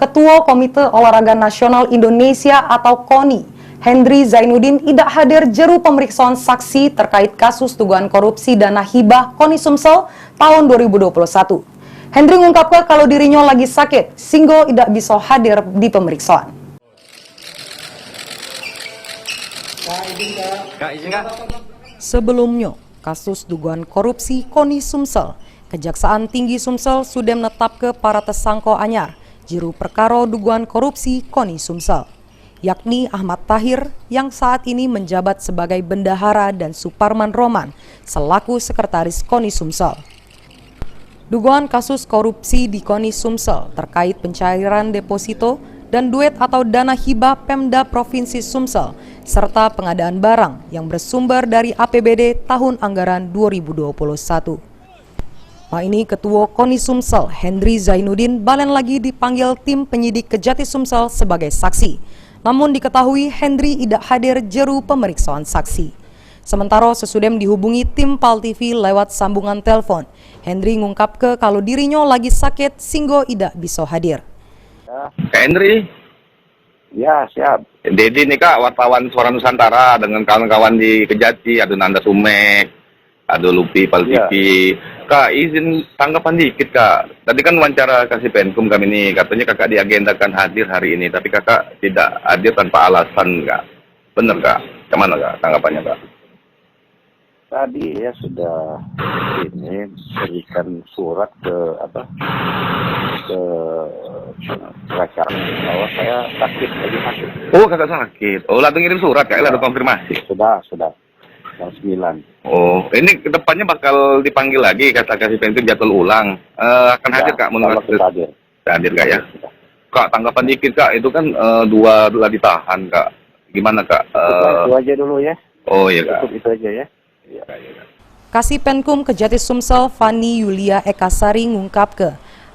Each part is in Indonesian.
Ketua Komite Olahraga Nasional Indonesia atau KONI, Hendry Zainuddin tidak hadir jeru pemeriksaan saksi terkait kasus dugaan korupsi dana hibah KONI Sumsel tahun 2021. Hendry mengungkapkan kalau dirinya lagi sakit, sehingga tidak bisa hadir di pemeriksaan. Sebelumnya, kasus dugaan korupsi KONI Sumsel, Kejaksaan Tinggi Sumsel sudah menetapkan para tersangka anyar jeru perkara dugaan korupsi KONI Sumsel, yakni Ahmad Tahir yang saat ini menjabat sebagai bendahara dan Suparman Roman selaku sekretaris KONI Sumsel. Dugaan kasus korupsi di KONI Sumsel terkait pencairan deposito dan duit atau dana hibah Pemda Provinsi Sumsel serta pengadaan barang yang bersumber dari APBD tahun anggaran 2021. Ini Ketua KONI Sumsel, Hendry Zainuddin, balen lagi dipanggil tim penyidik Kejati Sumsel sebagai saksi. Namun diketahui Hendry tidak hadir jeru pemeriksaan saksi. Sementara sesudah dihubungi tim PAL TV lewat sambungan telepon, Hendry ngungkap kalau dirinya lagi sakit sehingga tidak bisa hadir. Kak Hendry? Ya, siap. Dedi nih Kak, wartawan Suara Nusantara dengan kawan-kawan di Kejati, ada Nanda Sumek, ada Lupi, PAL TV. Kak, izin tanggapan dikit Kak. Tadi kan wawancara kasih Penkum kami nih, katanya Kakak diagendakan hadir hari ini, tapi Kakak tidak hadir tanpa alasan Kak. Bener Kak? Kemana Kak tanggapannya Kak? Tadi ya sudah ini berikan surat ke pengacara bahwa saya sakit lagi sakit. Oh Kakak sakit. Oh lalu ngirim surat Kak, lalu konfirmasi. Sudah. Jam 9. Oh, ini kedepannya bakal dipanggil lagi kata kasih Penkum jadwal ulang. Akan hadir Kak menurut hadir Kak ya? Kak tanggapan dikit Kak, itu kan dua ditahan Kak. Gimana Kak? Itu aja dulu ya. Oh iya Kak. Itu aja ya. Kasih Penkum Kejati Sumsel Fani Yulia Ekasari ngungkap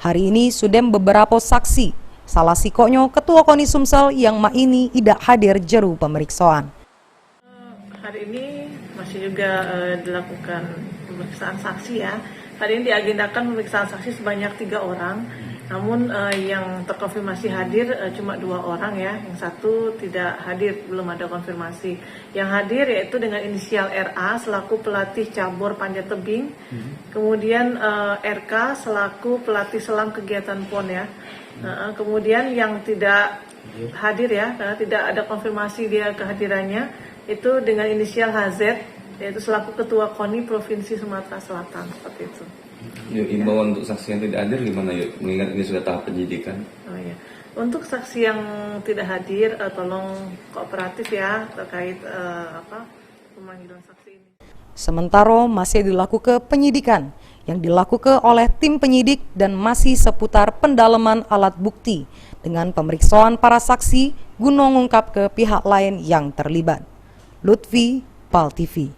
hari ini sudah beberapa saksi. Salah sikoknya Ketua KONI Sumsel yang ini tidak hadir jeru pemeriksaan. Hari ini masih juga dilakukan pemeriksaan saksi ya. Hari ini diagendakan pemeriksaan saksi sebanyak 3 orang. Namun yang terkonfirmasi hadir cuma 2 orang ya. Yang satu tidak hadir, belum ada konfirmasi. Yang hadir yaitu dengan inisial RA selaku pelatih cabur panjat tebing. Kemudian RK selaku pelatih selam kegiatan PON ya. Kemudian yang tidak hadir ya, karena tidak ada konfirmasi dia kehadirannya, itu dengan inisial HZ, yaitu selaku Ketua KONI Provinsi Sumatera Selatan, seperti itu. Yuk, imbauan untuk saksi yang tidak hadir gimana yuk? Mengingat ini sudah tahap penyidikan. Oh iya. Untuk saksi yang tidak hadir, tolong kooperatif ya terkait pemanggilan saksi ini. Sementara masih dilakukan penyidikan yang dilakukan oleh tim penyidik dan masih seputar pendalaman alat bukti dengan pemeriksaan para saksi guna mengungkap ke pihak lain yang terlibat. Lutfi, PAL TV.